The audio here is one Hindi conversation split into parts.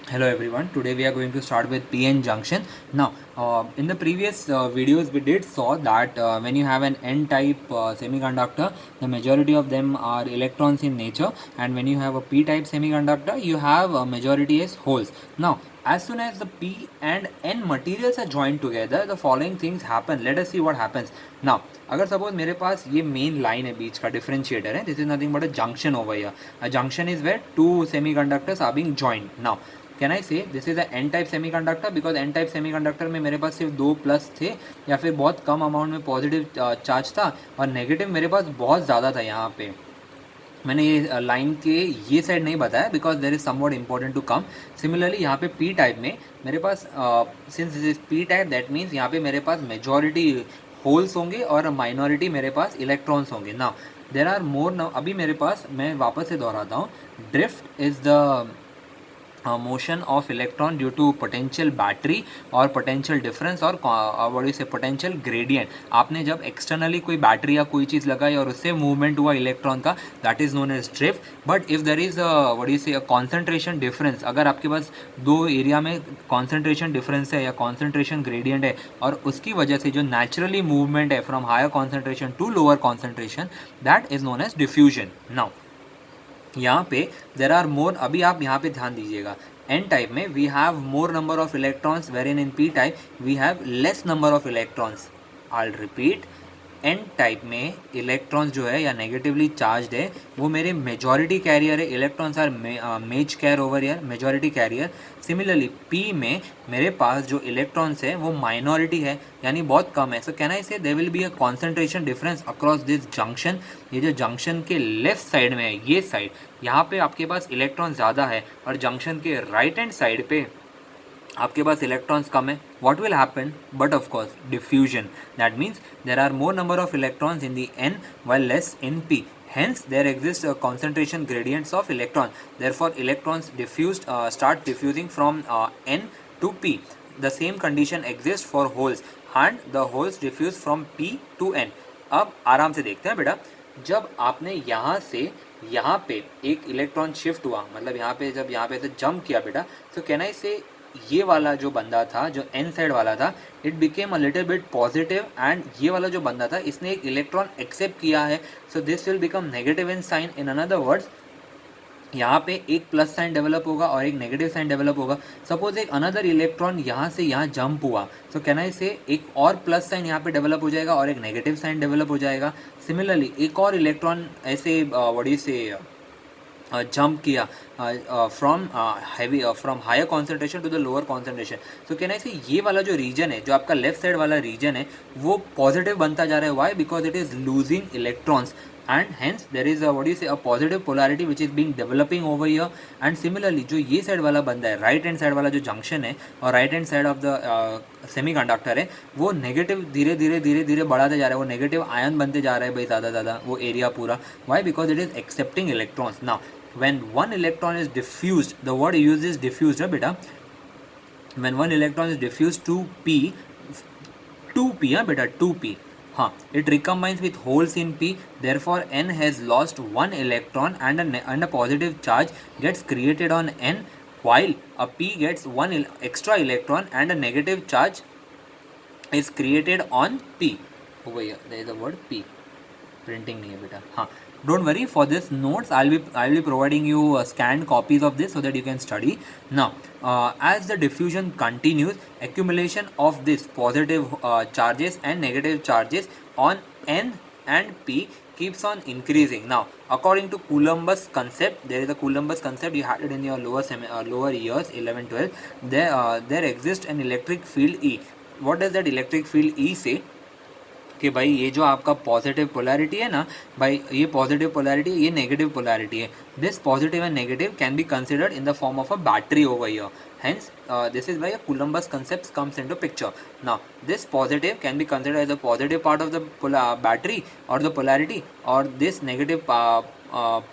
Hello everyone. Today we are going to start with PN junction. Now, in the previous videos we did saw that when you have an N-type semiconductor, the majority of them are electrons in nature, and when you have a P-type semiconductor, you have a majority as holes. Now, as soon as the P and N materials are joined together, the following things happen. Let us see what happens. Now, अगर सपोज मेरे पास ये मेन लाइन है बीच का डिफरेंशिएटर है, this is nothing but a junction over here. A junction is where two semiconductors are being joined. Now can I say this is a N type semiconductor, because N type semiconductor में मेरे पास सिर्फ दो प्लस थे या फिर बहुत कम अमाउंट में पॉजिटिव चार्ज था और नेगेटिव मेरे पास बहुत ज़्यादा था. यहाँ पे मैंने ये लाइन के ये साइड नहीं बताया because there is somewhat important to come. Similarly यहाँ पे पी टाइप में मेरे पास since this is P type, that means यहाँ पे मेरे पास मेजॉरिटी होल्स होंगे और माइनॉरिटी मेरे पास इलेक्ट्रॉन्स होंगे. ना देर आर मोर. अभी मेरे पास, मैं वापस से दोहराता हूँ, drift is the motion of electron due to potential battery और पोटेंशियल डिफरेंस और what is a potential gradient. आपने जब एक्सटर्नली कोई बैटरी या कोई चीज़ लगाई और उससे मूवमेंट हुआ इलेक्ट्रॉन का, that is known as drift. But if there is what is a concentration difference, अगर आपके पास दो एरिया में कॉन्सेंट्रेशन डिफरेंस है या कॉन्सेंट्रेशन ग्रेडियंट है और उसकी वजह से जो नेचुरली मूवमेंट है from higher concentration to lower concentration, that is known as diffusion. Now यहाँ पे देर आर मोर. अभी आप यहाँ पे ध्यान दीजिएगा, एन टाइप में we have more number of electrons, where in P type we have less number of electrons. I repeat, N type में इलेक्ट्रॉन्स जो है या नेगेटिवली चार्ज है वो मेरे मेजॉरिटी कैरियर है. Electrons are major care over here, majority carrier. Similarly P में मेरे पास जो इलेक्ट्रॉन्स है वो माइनॉरिटी है, यानी बहुत कम है. सो can I say there will be a concentration difference across this junction. ये जो जंक्शन के लेफ्ट साइड में है, ये साइड, यहाँ पे आपके पास इलेक्ट्रॉन ज़्यादा है और जंक्शन के राइट हैंड साइड पे आपके पास इलेक्ट्रॉन्स कम है. What will happen? But of course diffusion. That means there are more number of electrons in the N while less in p. Hence there exists concentration gradients of electron. Therefore electrons diffused start diffusing from n to p. The same condition exists for holes and the holes diffuse from p to n. अब आराम से देखते हैं बेटा. जब आपने यहाँ से यहाँ पे एक इलेक्ट्रॉन शिफ्ट हुआ, मतलब यहाँ पे जब यहाँ पे से जंप किया बेटा, तो कैन आई से ये वाला जो बंदा था, जो एन साइड वाला था, it became a little bit positive, and ये वाला जो बंदा था इसने एक इलेक्ट्रॉन एक्सेप्ट किया है. So this will become negative in sign. In another words, यहाँ पे एक प्लस साइन डेवलप होगा और एक नेगेटिव साइन डेवलप होगा. सपोज एक अनदर इलेक्ट्रॉन यहाँ से यहाँ जंप हुआ, तो कैन आई से एक और प्लस साइन यहाँ पे डेवलप हो जाएगा और एक नेगेटिव साइन डेवलप हो जाएगा. सिमिलरली एक और इलेक्ट्रॉन ऐसे व्हाट से जंप किया from heavy from higher concentration to the lower concentration. So can I say ये वाला जो रीजन है, जो आपका लेफ्ट साइड वाला रीजन है, वो पॉजिटिव बनता जा रहा है. Why? Because it is losing electrons and hence there is a what do you say a positive polarity which is being developing over here. And similarly जो ये साइड वाला बंदा है, राइट हैंड साइड वाला जो जंक्शन है और right hand side of the semiconductor है, वो नेगेटिव धीरे धीरे धीरे धीरे बढ़ाते जा रहा है. वो नेगेटिव आयन बनते जा रहा है भाई, ज़्यादा ज़्यादा वो एरिया पूरा. Why? Because it is accepting electrons. Now when one electron is diffused, the word used is diffused है बेटा. when one electron is diffused to p, 2p है बेटा, 2p. हाँ, it recombines with holes in p. Therefore n has lost one electron and a positive charge gets created on n, while a p gets one extra electron and a negative charge is created on p. over here there is the word p. Printing नहीं है बेटा. हाँ, don't worry for this notes, I will be providing you scanned copies of this so that you can study. Now as the diffusion continues, accumulation of this positive charges and negative charges on n and p keeps on increasing. Now according to Columbus concept, there is a Columbus concept, you had it in your lower years 11 12. There exists an electric field E. What does that electric field E say? कि भाई ये जो आपका पॉजिटिव पोलैरिटी है ना भाई, ये पॉजिटिव पोलैरिटी, ये नेगेटिव पोलैरिटी है. This positive and negative can be considered in the form of a battery over here. Hence, this is why a Columbus concept comes into picture. Now, this positive can be considered as the positive part of the battery or the polarity, or this negative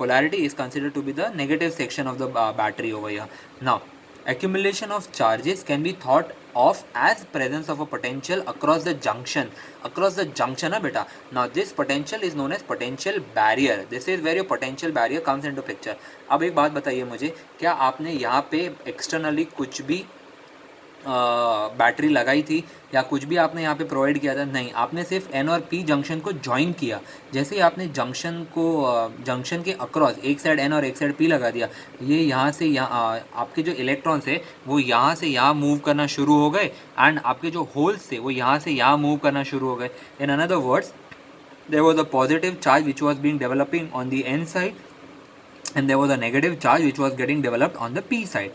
polarity is considered to be the negative section of the battery over here. Now, accumulation of charges can be thought of as presence of a potential across the junction na beta. Now this potential is known as potential barrier. This is where your potential barrier comes into picture. अब एक बात बताइए मुझे, क्या आपने यहाँ पे एक्सटर्नली कुछ भी बैटरी लगाई थी या कुछ भी आपने यहाँ पे प्रोवाइड किया था? नहीं, आपने सिर्फ एन और पी जंक्शन को ज्वाइन किया. जैसे ही आपने जंक्शन के अक्रॉस एक साइड एन और एक साइड पी लगा दिया, ये यहाँ से यहाँ आपके जो इलेक्ट्रॉन्स है वो यहाँ से यहाँ मूव करना शुरू हो गए एंड आपके जो होल्स थे वो यहाँ से यहाँ मूव करना शुरू हो गए. इन another words, there was a positive charge which was being developing on the n side and there was a negative charge which was getting developed on the p side.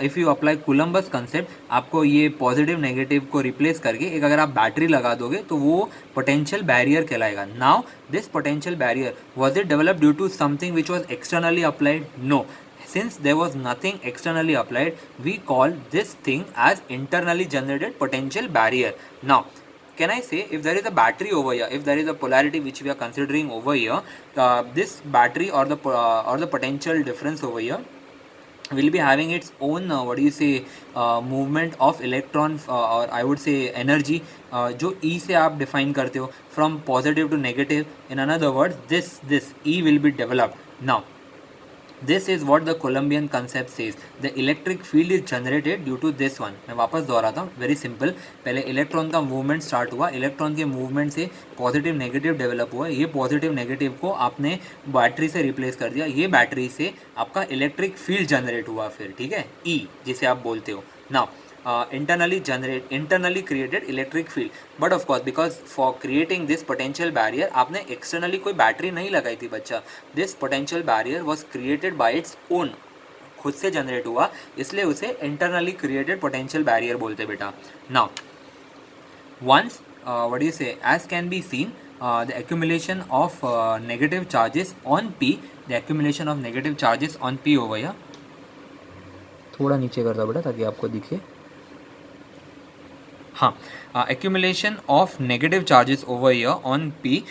If you apply Columbus concept, आपको ये पॉजिटिव नेगेटिव को रिप्लेस करके एक अगर आप बैटरी लगा दोगे तो वो पोटेंशियल बैरियर कहलाएगा. Now this potential barrier, was it develop due to something which was externally applied? No. Since there was nothing externally applied, we call this thing as internally generated potential barrier. Now, can I say, if there is a battery over here, if there is a polarity which we are considering over here, this battery or the potential difference over here will be having its own movement of electron, or I would say energy, जो E से आप define करते हो, from positive to negative. In another words, this E will be developed. Now this is what the Colombian concept says. The electric field is generated due to this one. मैं वापस दोहराता हूँ, वेरी सिंपल. पहले इलेक्ट्रॉन का मूवमेंट स्टार्ट हुआ, इलेक्ट्रॉन के मूवमेंट से पॉजिटिव नेगेटिव डेवलप हुआ. ये पॉजिटिव नेगेटिव को आपने बैटरी से रिप्लेस कर दिया, ये बैटरी से आपका इलेक्ट्रिक फील्ड जनरेट हुआ फिर, ठीक है, ई जिसे आप बोलते हो. Now internally created electric field, but of course because for creating this potential barrier आपने externally कोई बैटरी नहीं लगाई थी बच्चा. this potential barrier was created by its own, खुद से जनरेट हुआ, इसलिए उसे internally created potential barrier बोलते बेटा. now once what do you say, as can be seen, the accumulation of negative charges on P, the accumulation of negative charges on P over here, थोड़ा नीचे कर दो बेटा ताकि आपको दिखे. हाँ, accumulation of negative charges over here on P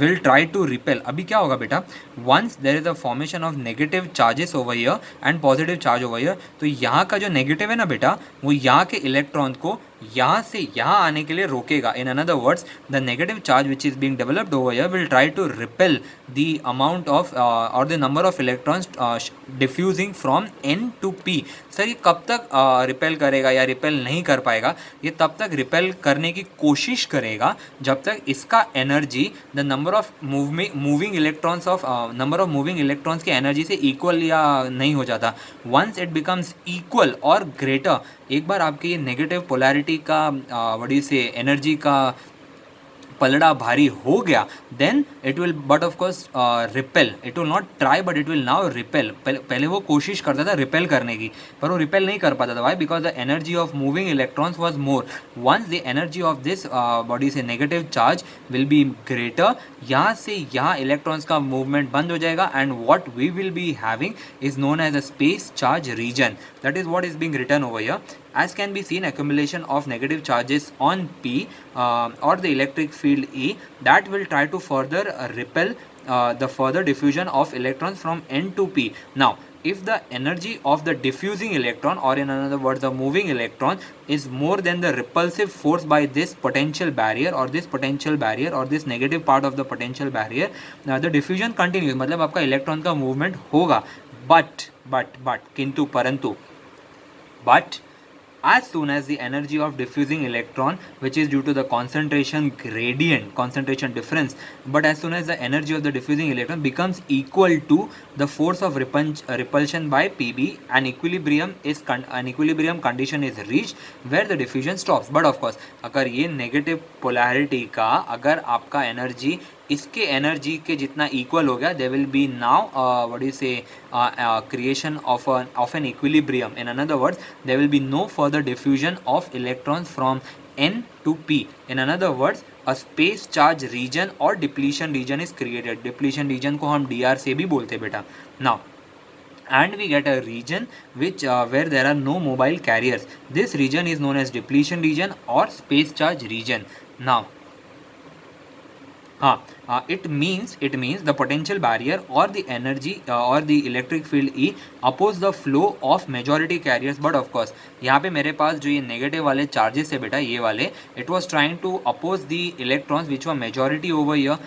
will try to repel. अभी क्या होगा बेटा, once there is a formation of negative charges over here and positive charge over here, तो यहाँ का जो नेगेटिव है ना बेटा, वो यहाँ के इलेक्ट्रॉन को यहाँ से यहाँ आने के लिए रोकेगा. In another words, the negative charge which is being developed over here will try to repel the amount of और the number of electrons diffusing from N to P. Sir ये कब तक रिपेल करेगा या रिपेल नहीं कर पाएगा? ये तब तक रिपेल करने की कोशिश करेगा जब तक इसका energy the number of moving electrons की एनर्जी से इक्वल या नहीं हो जाता. वंस इट बिकम्स इक्वल और ग्रेटर, एक बार आपके ये नेगेटिव पोलैरिटी का बड़ी से एनर्जी का पलड़ा भारी हो गया, then it will but of course repel. It will not try but it will now repel. पहले वो कोशिश करता था रिपेल करने की, पर वो रिपेल नहीं कर पाता था. Why? Because the energy of moving electrons was more. Once the energy of this body से negative charge will be greater, यहाँ से यहाँ इलेक्ट्रॉन्स का मूवमेंट बंद हो जाएगा and what we will be having is known as a space charge region. That is what is being written over here. As can be seen, accumulation of negative charges on P or the electric field E, that will try to further repel the further diffusion of electrons from N to P. Now, if the energy of the diffusing electron, or in another words the moving electron, is more than the repulsive force by this potential barrier or this negative part of the potential barrier, the diffusion continues. मतलब आपका इलेक्ट्रॉन का मूवमेंट होगा, but किंतु परंतु, but as soon as the energy of diffusing electron, which is due to the concentration difference, but as soon as the energy of the diffusing electron becomes equal to the force of repulsion by Pb, an equilibrium condition is reached where the diffusion stops. But of course, अगर ये negative polarity का अगर आपका energy इसके एनर्जी के जितना इक्वल हो गया, they will be now what you say creation of an equilibrium. In another words, there will be no further diffusion of electrons from N to P. In another words, a space charge region or depletion region is created. Depletion region को हम DR से भी बोलते बेटा. Now, and we get a region which where there are no mobile carriers. This region is known as depletion region or space charge region. Now, हाँ, it means the potential barrier or the energy or the electric field E oppose the flow of majority carriers, but of course यहाँ पे मेरे पास जो ये नेगेटिव वाले चार्जेस है बेटा, ये वाले, it was trying to oppose the electrons which were majority over here.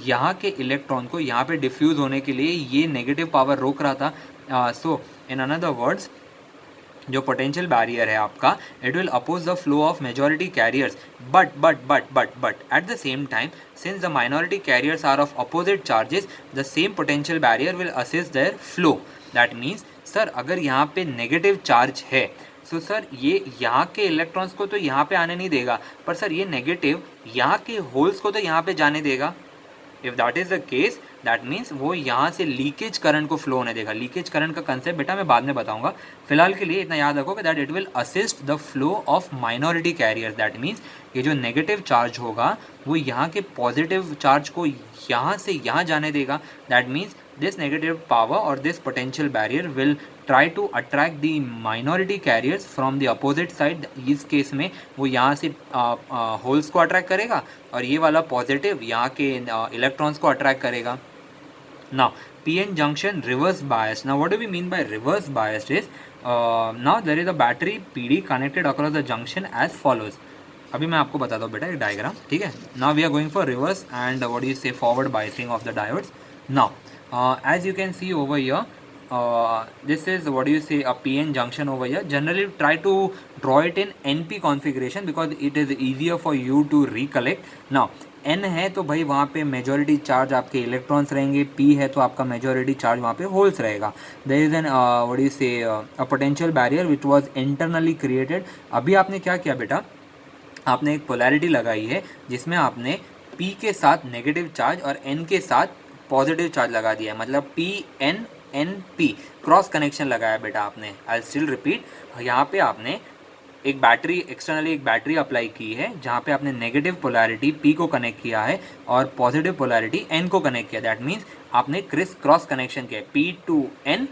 यहाँ के इलेक्ट्रॉन को यहाँ पे डिफ्यूज होने के लिए ये नेगेटिव पावर रोक रहा था. सो इन अनदर वर्ड्स, जो पोटेंशियल बैरियर है आपका, it will oppose the flow of majority carriers, but at the same time since the minority carriers are of opposite charges, the same potential barrier will assist their flow. That means sir अगर यहाँ पे नेगेटिव चार्ज है, सो सर ये यहाँ के इलेक्ट्रॉन्स को तो यहाँ पे आने नहीं देगा, पर सर ये नेगेटिव यहाँ के होल्स को तो यहाँ पे जाने देगा. If that is the case, that means वो यहाँ से लीकेज करंट को फ्लो होने देगा. लीकेज करंट का कंसेप्ट बेटा मैं बाद में बताऊंगा, फिलहाल के लिए इतना याद रखो कि that it will assist the flow of minority carriers. That means ये जो नेगेटिव चार्ज होगा वो यहाँ के पॉजिटिव चार्ज को यहाँ से यहाँ जाने देगा. That means this negative power or this potential barrier will try to attract the minority carriers from the opposite side. इस केस में वो यहाँ से होल्स को अट्रैक्ट करेगा और ये वाला पॉजिटिव यहाँ के इलेक्ट्रॉन्स को अट्रैक्ट करेगा. Now PN junction reverse bias. Now what do we mean by reverse bias is now there is a battery PD connected across the junction as follows. अभी मैं आपको बताता हूँ बेटा एक डायग्राम, ठीक है. Now we are going for reverse and what do you say forward biasing of the diodes. Now as you can see over here, this is what do you say a PN junction over here. Generally try to draw it in NP configuration because it is easier for you to recollect. Now N है तो भाई वहाँ पे मेजॉरिटी चार्ज आपके इलेक्ट्रॉन्स रहेंगे, P है तो आपका मेजॉरिटी चार्ज वहाँ पे होल्स रहेगा. There is an what do you say a potential barrier which was internally created. अभी आपने क्या किया बेटा, आपने एक पोलैरिटी लगाई है जिसमें आपने P के साथ नेगेटिव चार्ज और N के साथ पॉजिटिव चार्ज लगा दिया है, मतलब PN क्रॉस कनेक्शन लगाया बेटा आपने. आई स्टिल रिपीट, यहाँ पे आपने एक बैटरी एक्सटर्नली एक बैटरी अप्लाई की है जहाँ पे आपने नेगेटिव पोलैरिटी P को कनेक्ट किया है और पॉजिटिव पोलैरिटी N को कनेक्ट किया. दैट मीन्स आपने क्रॉस कनेक्शन किया P to N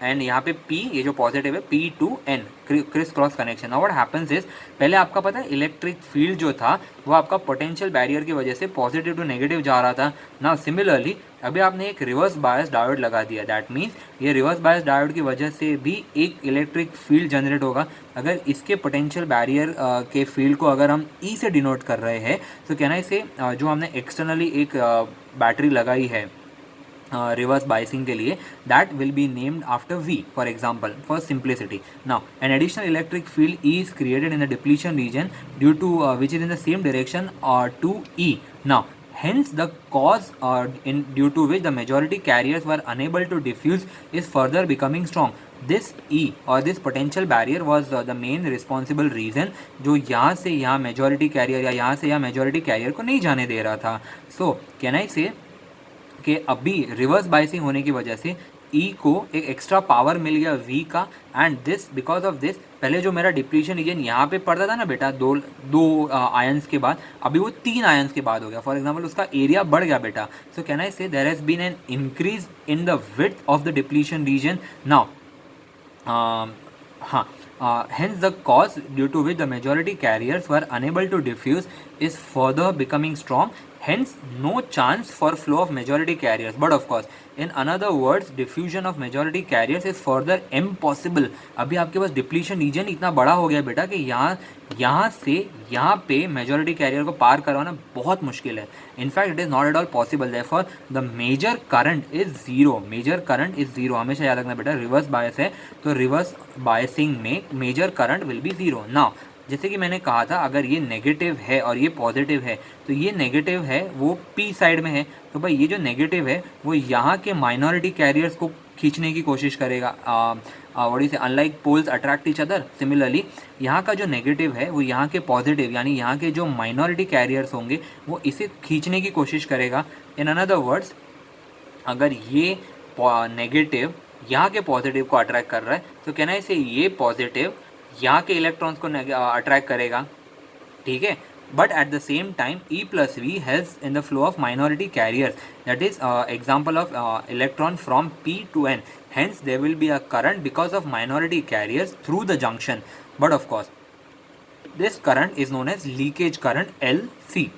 एंड यहाँ पे P ये जो पॉजिटिव है P to N criss cross connection. Now what happens is, पहले आपका पता है इलेक्ट्रिक फील्ड जो था वो आपका पोटेंशियल बैरियर की वजह से पॉजिटिव टू नेगेटिव जा रहा था. नाउ सिमिलरली अभी आपने एक रिवर्स बायस डायोड लगा दिया. दैट मीन्स ये रिवर्स बायस डायोड की वजह से भी एक इलेक्ट्रिक फील्ड जनरेट होगा. अगर इसके पोटेंशियल बैरियर के फील्ड को अगर हम E से डिनोट कर रहे हैं तो कहना इसे जो हमने एक्सटर्नली एक बैटरी लगाई है reverse biasing के लिए, that will be named after V for example for simplicity. Now an additional electric field E is created in the depletion region due to which is in the same direction to E. Now hence the cause due to which the majority carriers were unable to diffuse is further becoming strong. This E or this potential barrier was the main responsible reason जो यहाँ से यहाँ majority carrier या यहाँ से यहाँ majority carrier को नहीं जाने दे रहा था. So can I say कि अभी रिवर्स बाइसिंग होने की वजह से E को एक एक्स्ट्रा पावर मिल गया V का, and this because of this पहले जो मेरा डिप्लीशन रीजन यहाँ पे पड़ता था ना बेटा दो आयंस के बाद, अभी वो 3 आयंस के बाद हो गया. फॉर एग्जांपल उसका एरिया बढ़ गया बेटा. सो can I say there has been an increase in the width of the depletion region. Now hence the cause due to which the majority carriers were unable to diffuse is further becoming strong. Hence no chance for flow of majority carriers. But of course in another words diffusion of majority carriers is further impossible. अभी आपके पास डिप्लीशन रीजन इतना बड़ा हो गया बेटा कि यहाँ से यहाँ पे मेजॉरिटी कैरियर को पार करवाना बहुत मुश्किल है. In fact it is not at all possible. Therefore the major current is zero. Major current is zero. हमेशा याद रखना बेटा, रिवर्स बायस है तो रिवर्स बायसिंग में major current will be zero. Now जैसे कि मैंने कहा था अगर ये नेगेटिव है और ये पॉजिटिव है तो ये नेगेटिव है वो P साइड में है, तो भाई ये जो नेगेटिव है वो यहाँ के माइनॉरिटी कैरियर्स को खींचने की कोशिश करेगा. What is unlike poles attract each other, similarly यहाँ का जो नेगेटिव है वो यहाँ के पॉजिटिव यानी यहाँ के जो माइनॉरिटी कैरियर्स होंगे वो इसे खींचने की कोशिश करेगा. इन अनदर वर्ड्स अगर ये नेगेटिव यहाँ के पॉजिटिव को अट्रैक्ट कर रहा है तो कहना है इसे ये पॉजिटिव यहाँ के इलेक्ट्रॉन्स को अट्रैक्ट करेगा, ठीक है. But at the same time E plus V helps in the flow of minority carriers. That is example of electron from P to N. Hence there will be a current because of minority carriers through the junction. But of course this current is known as leakage current LC.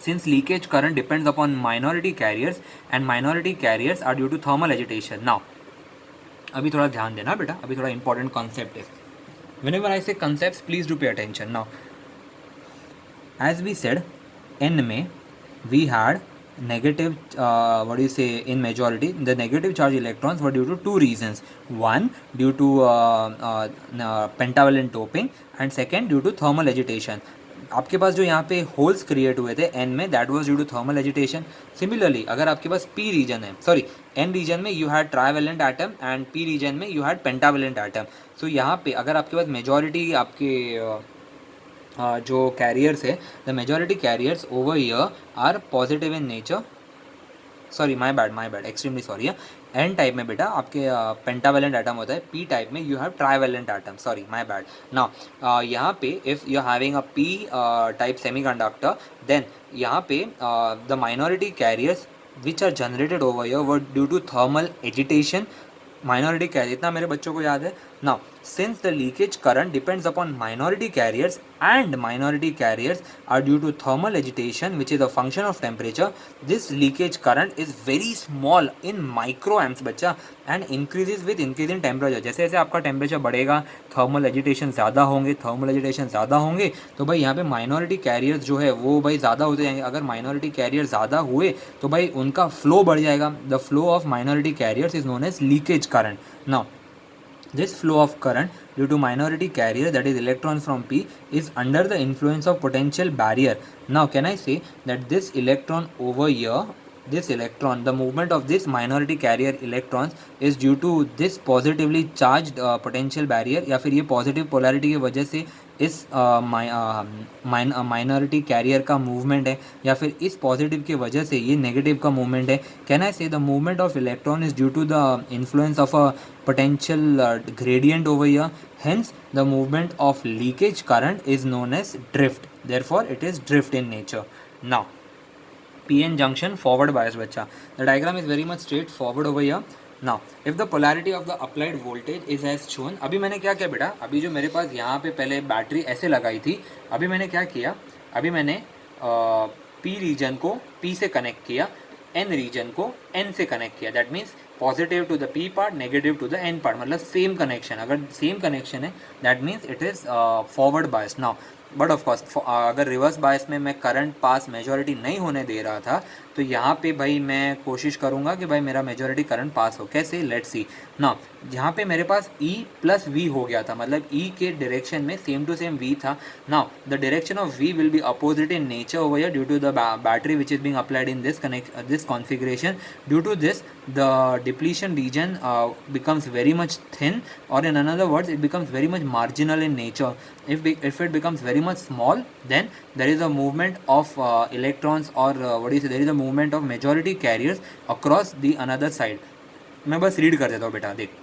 since leakage current depends upon minority carriers and minority carriers are due to thermal agitation. Now अभी थोड़ा ध्यान देना बेटा, अभी थोड़ा इंपॉर्टेंट कॉन्सेप्ट है. Whenever I say concepts, please do pay attention. Now, as we said, N में we had negative, what do you say, in majority, the negative charge electrons were due to two reasons. One, due to pentavalent doping, and second, due to thermal agitation. आपके पास जो यहाँ पे होल्स क्रिएट हुए थे N में, that was due to thermal agitation. Similarly अगर आपके पास P रीजन है, सॉरी N रीजन में you had trivalent atom and P region में you had pentavalent atom. So यहाँ पे अगर आपके पास मेजॉरिटी आपके जो कैरियर्स है, the majority carriers over here are positive in nature. Sorry my bad, extremely sorry. N type में बेटा आपके पेंटावेलेंट एटम होता है, पी टाइप में you have trivalent atom. Sorry my bad. Now यहाँ पे if you are having a P type semiconductor, then यहाँ पे the minority carriers which are generated over here were due to thermal agitation. Minority carrier, इतना मेरे बच्चों को याद है. Now since the leakage current depends upon minority carriers and minority carriers are due to thermal agitation which is a function of temperature, this leakage current is very small in microamps बच्चा and increases with increase in temperature. जैसे जैसे आपका टेम्परेचर बढ़ेगा थर्मल एजिटेशन ज़्यादा होंगे, तो भाई यहाँ पे माइनॉरिटी कैरियर्स जो है वो भाई ज़्यादा होते जाएंगे. अगर माइनॉरिटी कैरियर ज़्यादा हुए तो भाई उनका फ्लो बढ़ जाएगा. The flow of minority carriers is known as leakage current. Now this flow of current due to minority carrier, that is electrons from P, is under the influence of potential barrier. Now can I say that this electron over here, this electron, the movement of this minority carrier electrons is due to this positively charged potential barrier, या फिर ये positive polarity की वजह से इस माइनॉरिटी कैरियर का मूवमेंट है, या फिर इस पॉजिटिव की वजह से ये नेगेटिव का मूवमेंट है. Can I say the movement of electron is due to the influence of a potential gradient over here. Hence the movement of leakage current is known as drift. Therefore it is drift in nature. Now PN junction forward bias बच्चा. The diagram is very much straightforward over here. Now if the polarity of the applied voltage is as shown, अभी मैंने क्या किया बेटा, अभी जो मेरे पास यहाँ पे पहले बैटरी ऐसे लगाई थी, अभी मैंने क्या किया, अभी मैंने P रीजन को P से कनेक्ट किया, N रीजन को N से कनेक्ट किया. That means positive to the P part, negative to the N part, मतलब सेम कनेक्शन. अगर सेम कनेक्शन है that means it is forward bias. Now but of course अगर रिवर्स बायस में मैं करंट पास मेजॉरिटी नहीं होने दे रहा था, तो यहाँ पे भाई मैं कोशिश करूँगा कि भाई मेरा मेजॉरिटी करंट पास हो. कैसे, लेट्स सी. ना यहाँ पे मेरे पास E प्लस V हो गया था, मतलब E के डायरेक्शन में सेम टू सेम V था. Now the direction of V will be opposite in nature over here due to the battery which is being applied in this configuration. Due to this the depletion region becomes very much thin, or in another words it becomes very much marginal in nature. If it becomes very much small, then there is a movement of electrons, or what do you say, there is a movement of majority carriers across the another side. मैं बस रीड कर देता हूँ बेटा, देख.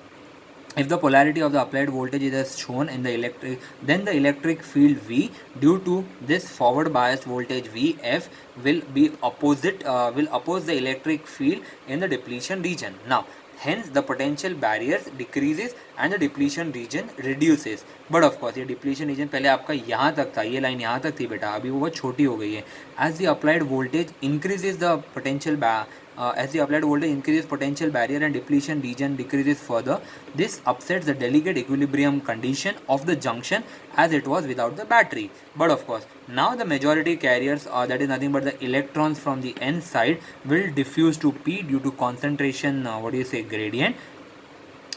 If the polarity of the applied voltage is as shown in the electric, then the electric field V due to this forward biased voltage Vf will be opposite, will oppose the electric field in the depletion region. Now hence the potential barriers decreases and the depletion region reduces. But of course ये depletion region पहले आपका यहाँ तक था, ये लाइन यहाँ तक थी बेटा, अभी वो बहुत छोटी हो गई है. As the applied voltage increases the potential potential barrier and depletion region decreases further. This upsets the delicate equilibrium condition of the junction as it was without the battery. But of course now the majority carriers, that is nothing but the electrons from the N side, will diffuse to P due to concentration gradient.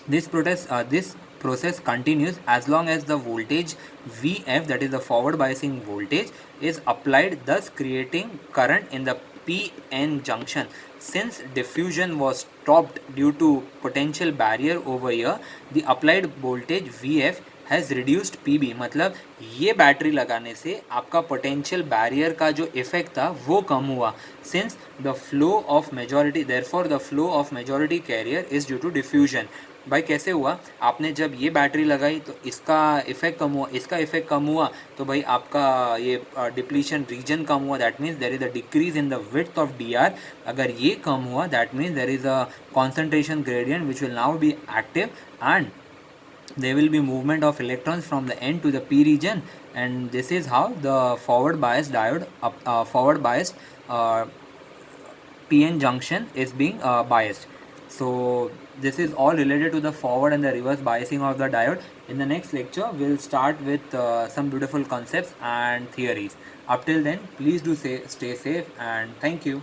This process continues as long as the voltage Vf, that is the forward biasing voltage, is applied, thus creating current in the PN junction. Since diffusion was stopped due to potential barrier over here, the applied voltage Vf has reduced PB. मतलब ये बैटरी लगाने से आपका पोटेंशियल बैरियर का जो इफेक्ट था वो कम हुआ. Since the flow of majority, therefore the flow of majority carrier is due to diffusion. भाई कैसे हुआ, आपने जब ये बैटरी लगाई तो इसका इफेक्ट कम हुआ, इसका इफेक्ट कम हुआ, तो भाई आपका ये डिप्लीशन रीजन कम हुआ. That means there is a decrease in the width of D R. अगर ये कम हुआ that means there is a concentration gradient which will now be active, and there will be movement of electrons from the N to the P region, and this is how the forward biased PN junction is being biased. So this is all related to the forward and the reverse biasing of the diode. In the next lecture, we'll start with some beautiful concepts and theories. Up till then, please do stay safe, and thank you.